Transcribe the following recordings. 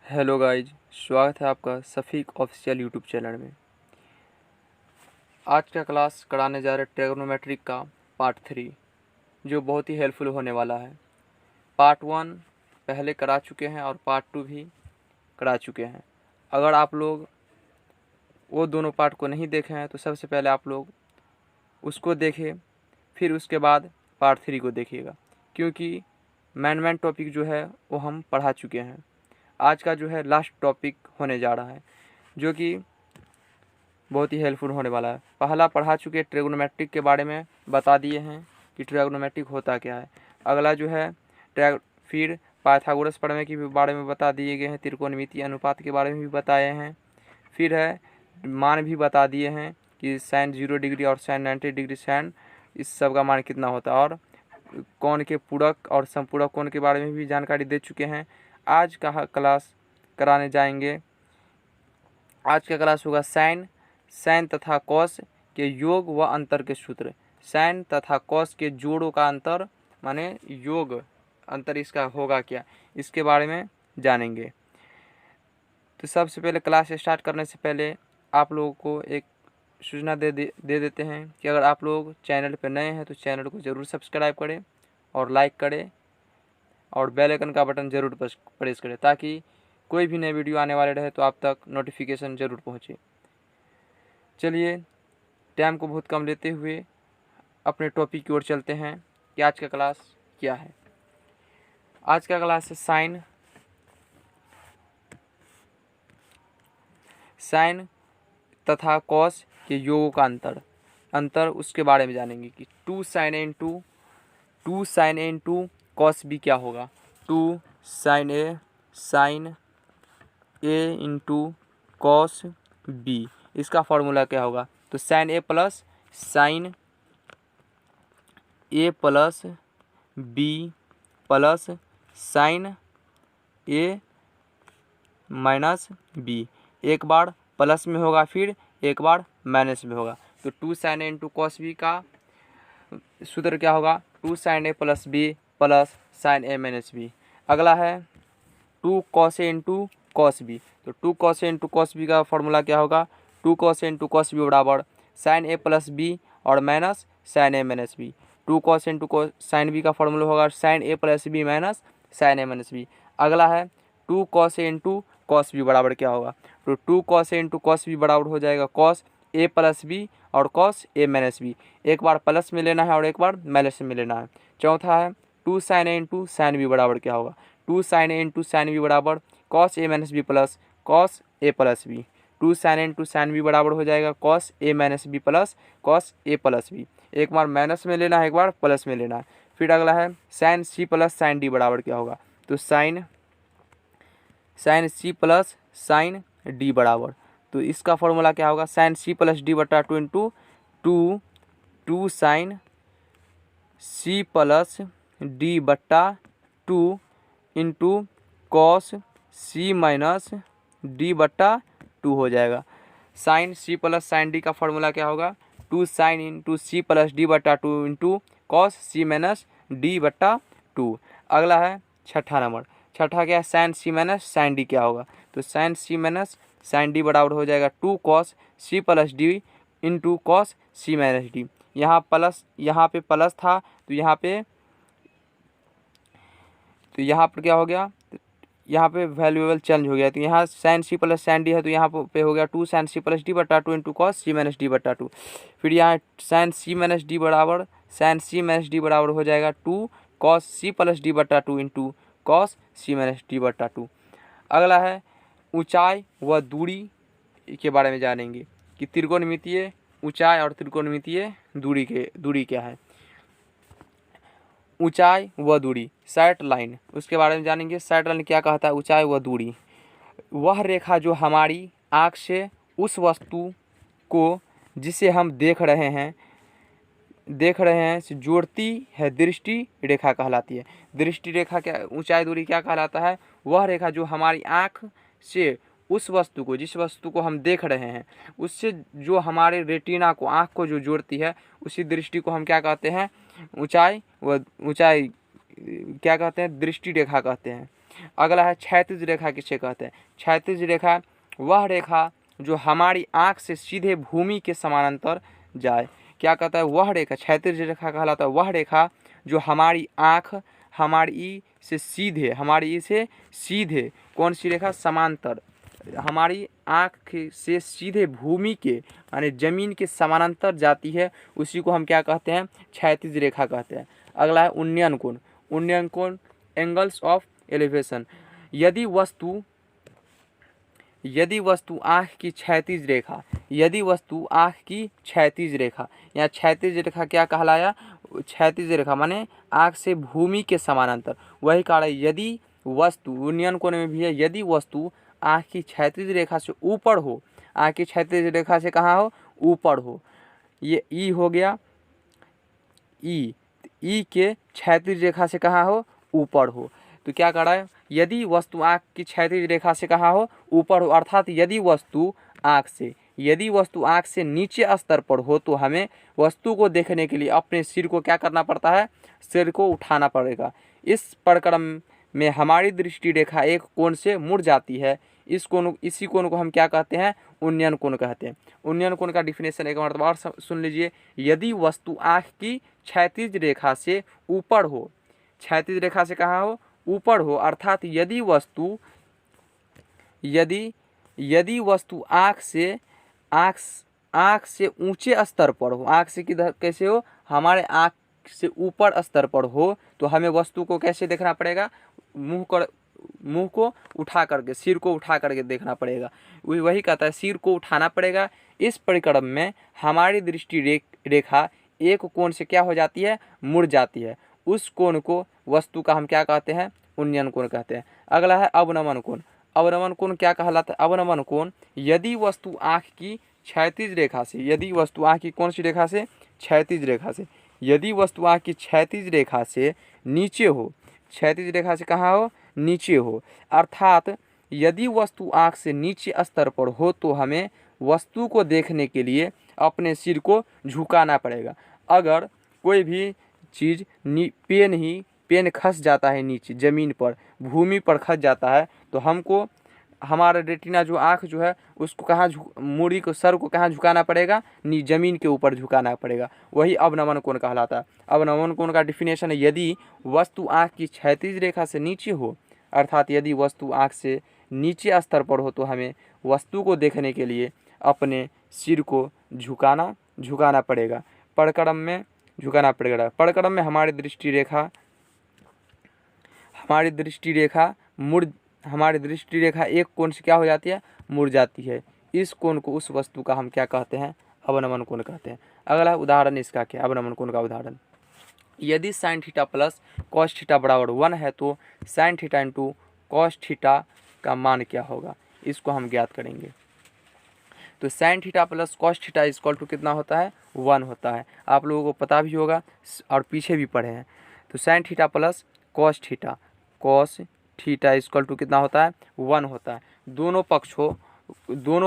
Hello guys, स्वागत है आपका सफ़ीक ऑफिशियल यूट्यूब चैनल में। आज का क्लास कराने जा रहे ट्रिग्नोमेट्रिक का पार्ट 3, जो बहुत ही हेल्पफुल होने वाला है। पार्ट 1 पहले करा चुके हैं और पार्ट 2 भी करा चुके हैं। अगर आप लोग वो दोनों पार्ट को नहीं देखे हैं तो सबसे पहले आप लोग उसको देखें, फिर उसके बाद पार्ट 3 को देखिएगा, क्योंकि मेन टॉपिक जो है वो हम पढ़ा चुके हैं। आज का जो है लास्ट टॉपिक होने जा रहा है, जो कि बहुत ही हेल्पफुल होने वाला है। पहला पढ़ा चुके ट्रिग्नोमेट्रिक के बारे में बता दिए हैं कि ट्रिग्नोमेट्रिक होता क्या है। अगला जो है फिर पाइथागोरस प्रमेय के बारे में बता दिए गए हैं, त्रिकोणमितीय अनुपात के बारे में भी बताए हैं। फिर है मान भी बता दिए हैं कि साइन 0 डिग्री और साइन 90 डिग्री साइन इस सब का मान कितना होता है, और कोण के पूरक और संपूरक कोण के बारे में भी जानकारी दे चुके हैं। आज का क्लास कराने जाएंगे। आज का क्लास होगा साइन तथा कॉस के योग व अंतर के सूत्र। साइन तथा कॉस के जोड़ों का अंतर माने योग अंतर इसका होगा क्या, इसके बारे में जानेंगे। तो सबसे पहले क्लास स्टार्ट करने से पहले आप लोगों को एक सूचना दे देते हैं कि अगर आप लोग चैनल पर नए हैं तो चैनल को ज़रूर सब्सक्राइब करें और लाइक करें और बेल आइकन का बटन ज़रूर प्रेस करें, ताकि कोई भी नई वीडियो आने वाले रहे तो आप तक नोटिफिकेशन ज़रूर पहुँचे। चलिए, टाइम को बहुत कम लेते हुए अपने टॉपिक की ओर चलते हैं कि आज का क्लास क्या है। आज का क्लास है साइन तथा कॉस के योगों का अंतर उसके बारे में जानेंगे कि 2 sin A into cos B क्या होगा। 2 sin A into cos B, इसका फॉर्मूला क्या होगा। तो sine A plus B plus sine A minus B, एक बार प्लस में होगा फिर एक बार माइनस में होगा। तो 2 sin A into cos B का सूत्र क्या होगा। 2 sin A plus B plus sine A minus B. अगला है 2 cos A into cos B. तो 2 cos A into cos B का फॉर्मूला क्या होगा। 2 cos A into cos B बराबर साइन ए प्लस बी और minus sine A minus B. 2 cos A into sine B का formula होगा sine A plus B minus sine A minus B. अगला है 2 cos A into cos B बराबर क्या होगा। तो 2 cos A into cos B बराबर हो जाएगा cos A प्लस बी और cos A माइनस बी, एक बार प्लस में लेना है और एक बार माइनस में लेना है। चौथा है 2 sin A into sine B बराबर क्या होगा। 2 sin A into sine B बराबर cos A minus B plus cos A plus B. 2 sin A into sine B बराबर हो जाएगा cos A minus B plus cos A plus B, एक बार minus में लेना है एक बार प्लस में लेना है। फिर अगला है sine C plus sine D बराबर क्या होगा। तो sine C plus sine D बराबर, तो इसका फॉर्मूला क्या होगा। साइन C प्लस डी बटा 2 into 2 sine C plus D बटा 2 into cos C minus D बटा 2 हो जाएगा। Sine C plus sine D का फॉर्मूला क्या होगा। 2 sine into C plus D बटा 2 into cos C minus D बटा 2। अगला है छठा नंबर। छठा क्या है, sine C minus sine D क्या होगा। तो sine C minus sine D बराबर हो जाएगा 2 cos C plus D into cos C minus D. यहाँ पे प्लस था तो यहाँ पर क्या हो गया, यहाँ पे वैल्यूएबल चेंज हो गया। तो यहाँ sine C plus sine D है तो यहाँ पे हो गया 2 साइन C प्लस डी बटा 2 into cos C minus D बटा 2। फिर यहाँ साइन C माइनस डी बराबर हो जाएगा 2 cos C प्लस डी बटा 2 into cos C minus D बटा 2। अगला है ऊंचाई व दूरी के बारे में जानेंगे कि त्रिकोणमितीय ऊंचाई और त्रिकोणमितीय दूरी क्या है। ऊंचाई व दूरी, सेट लाइन, उसके बारे में जानेंगे। सेट लाइन क्या कहता है। ऊंचाई व दूरी वह रेखा जो हमारी आँख से उस वस्तु को जिसे हम देख रहे हैं से जोड़ती है, दृष्टि रेखा कहलाती है। दृष्टि रेखा क्या, ऊंचाई दूरी क्या कहलाता है। वह रेखा जो हमारी आँख से उस वस्तु को, जिस वस्तु को हम देख रहे हैं, उससे जो हमारे रेटिना को, आँख को जो जोड़ती है, उसी दृष्टि को हम क्या कहते हैं, ऊंचाई क्या कहते हैं, दृष्टि रेखा कहते हैं। अगला है क्षैतिज रेखा किसे कहते हैं। क्षैतिज रेखा वह रेखा जो हमारी आँख से सीधे भूमि के समानांतर जाए। क्या कहता है, वह रेखा, क्षैतिज रेखा कहलाता है वह रेखा जो हमारी आँख हमारी से सीधे कौन सी रेखा, समांतर, हमारी आँख से सीधे भूमि के यानी जमीन के समानांतर जाती है, उसी को हम क्या कहते हैं, क्षैतिज रेखा कहते हैं। अगला है उन्नयन कोण। उन्नयन कोण एंगल्स ऑफ एलिवेशन। यदि वस्तु आँख की क्षैतिज रेखा, यदि वस्तु आँख की क्षैतिज रेखा, यहाँ क्षैतिज रेखा क्या कहलाया, क्षैतिज रेखा माने आँख से भूमि के समानांतर, वही कहा है यदि वस्तु, उन्नयन कोण में भी है, यदि वस्तु आँख की क्षैतिज रेखा से ऊपर हो, आँख की क्षैतिज रेखा से कहाँ हो, ऊपर हो, ये ई हो गया, ई के क्षैतिज रेखा से कहाँ हो, ऊपर हो। तो क्या कर रहा है, यदि वस्तु आँख की क्षैतिज रेखा से कहाँ हो, ऊपर हो, अर्थात यदि वस्तु आँख से नीचे स्तर पर हो तो हमें वस्तु को देखने के लिए अपने सिर को क्या करना पड़ता है, सिर को उठाना पड़ेगा। इस प्रक्रम में हमारी दृष्टि रेखा एक कोण से मुड़ जाती है, इसी कोण को हम क्या कहते हैं, उन्नयन कोण कहते हैं। उन्नयन कोण का डिफिनेशन एक मरतबा और सुन लीजिए, यदि वस्तु आँख की क्षैतिज रेखा से ऊपर हो, क्षैतिज रेखा से कहाँ हो, ऊपर हो, अर्थात यदि वस्तु आँख से ऊंचे स्तर पर हो, आँख से किधर कैसे हो, हमारे आँख से ऊपर स्तर पर हो, तो हमें वस्तु को कैसे देखना पड़ेगा, मुंह को उठा करके, सिर को उठा करके देखना पड़ेगा। वही कहता है सिर को उठाना पड़ेगा। इस परिक्रम में हमारी दृष्टि रेखा एक कोण से क्या हो जाती है, मुड़ जाती है, उस कोण को वस्तु का हम क्या कहते हैं, उन्नयन कोण कहते हैं। अगला है अवनमन कोण। अवनमन कोण क्या कहलाता है, अवनमन कोण यदि वस्तु आँख की क्षैतिज रेखा से, यदि वस्तु आँख की कौन सी रेखा से, क्षैतिज रेखा से, यदि वस्तु आँख की क्षैतिज रेखा से नीचे हो, क्षैतिज रेखा से कहाँ हो, नीचे हो, अर्थात यदि वस्तु आँख से नीचे स्तर पर हो तो हमें वस्तु को देखने के लिए अपने सिर को झुकाना पड़ेगा। अगर कोई भी चीज़ पेन खस जाता है नीचे ज़मीन पर, भूमि पर खस जाता है, तो हमको हमारा रेटिना जो आँख जो है उसको कहाँ मूड़ी को, सर को कहाँ झुकाना पड़ेगा, ज़मीन के ऊपर झुकाना पड़ेगा, वही अवनमन कोण कहलाता है। अवनमन कोण का डिफिनेशन है, यदि वस्तु आँख की क्षैतिज रेखा से नीचे हो, अर्थात यदि वस्तु आँख से नीचे स्तर पर हो तो हमें वस्तु को देखने के लिए अपने सिर को झुकाना पड़ेगा, परिक्रम में झुकाना पड़ेगा। परिक्रम में हमारी दृष्टि रेखा एक कोण से क्या हो जाती है, मुड़ जाती है, इस कोण को, उस वस्तु का हम क्या कहते हैं, अवनमन कोण कहते हैं। अगला उदाहरण इसका क्या, अवनमन कोण का उदाहरण, यदि sine theta plus cos theta बराबर 1 है तो sine theta into cos theta का मान क्या होगा, इसको हम ज्ञात करेंगे। तो sine theta plus cos theta equal to कितना होता है, 1 होता है, आप लोगों को पता भी होगा और पीछे भी पढ़े हैं। तो sine theta plus cos theta equal to कितना होता है, 1 होता है। दोनों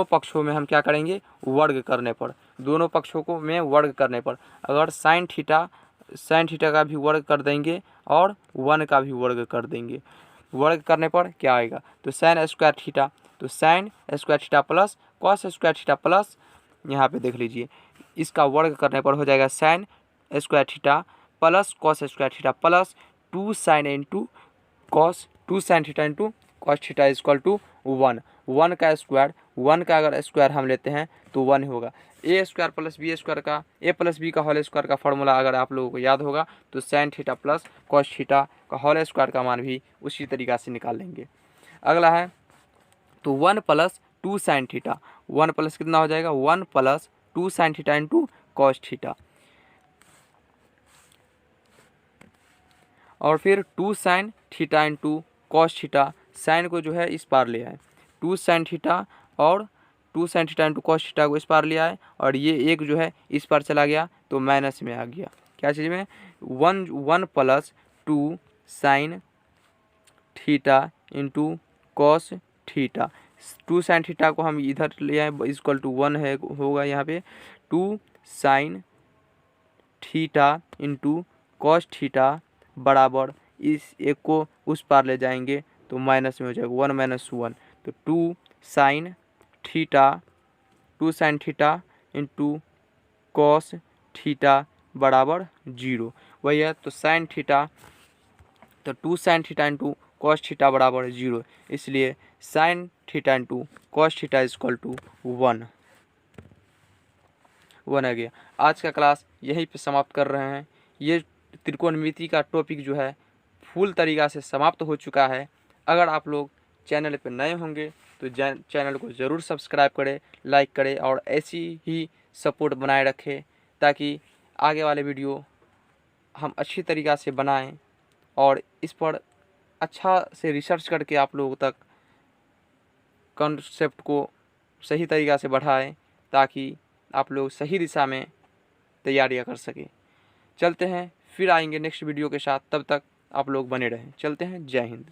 पक्षों में हम क्या करेंगे, वर्ग करने पर, दोनों पक्षों को में वर्ग करने पर अगर साइन थीटा का भी वर्ग कर देंगे और 1 का भी वर्ग कर देंगे, वर्ग करने पर क्या आएगा, तो साइन स्क्वायर थीटा, तो sign square theta plus cos square theta plus, यहाँ पे देख लीजिए, इसका वर्ग करने पर हो जाएगा sine square theta plus cos square theta plus 2 sine into cos, 2 sine theta into cos theta equal to 1। 1 का स्क्वायर, 1 का अगर स्क्वायर हम लेते हैं तो 1 होगा। ए स्क्वायर प्लस बी स्क्वायर का, ए प्लस बी का होल स्क्वायर का फॉर्मूला अगर आप लोगों को याद होगा तो sine theta plus cos theta का होल स्क्वायर का मान भी उसी तरीक़ा से निकाल लेंगे। अगला है तो 1 प्लस 2 साइन थीटा, 1 प्लस कितना हो जाएगा, 1 plus 2 sine theta into cos theta, और फिर 2 sine theta into cos theta, sine को जो है इस पार ले आए, 2 साइन थीटा और 2 sine theta into cos theta को इस पार ले आए, और ये एक जो है इस पार चला गया तो माइनस में आ गया, क्या चीज़ में, 1 plus 2 sine theta into cos theta, 2 sine theta को हम इधर ले आए इक्वल टू 1 है होगा यहाँ पे, 2 sine theta into cos theta बराबर, इस एक को उस पार ले जाएंगे तो माइनस में हो जाएगा 1 माइनस 1, तो 2 sine theta into cos theta बराबर 0 वही है। तो साइन थीटा, तो 2 sine theta into cos theta बराबर 0, इसलिए sine theta into cos theta is equal to 1 आ गया। आज का क्लास यहीं पे समाप्त कर रहे हैं। ये त्रिकोणमिति का टॉपिक जो है फुल तरीक़ा से समाप्त हो चुका है। अगर आप लोग चैनल पे नए होंगे तो चैनल को ज़रूर सब्सक्राइब करें, लाइक करें और ऐसी ही सपोर्ट बनाए रखें ताकि आगे वाले वीडियो हम अच्छी तरीक़ा से बनाएं और इस पर अच्छा से रिसर्च करके आप लोगों तक कॉन्सेप्ट को सही तरीक़ा से बढ़ाएं ताकि आप लोग सही दिशा में तैयारियां कर सकें। चलते हैं, फिर आएंगे नेक्स्ट वीडियो के साथ, तब तक आप लोग बने रहें। चलते हैं, जय हिंद।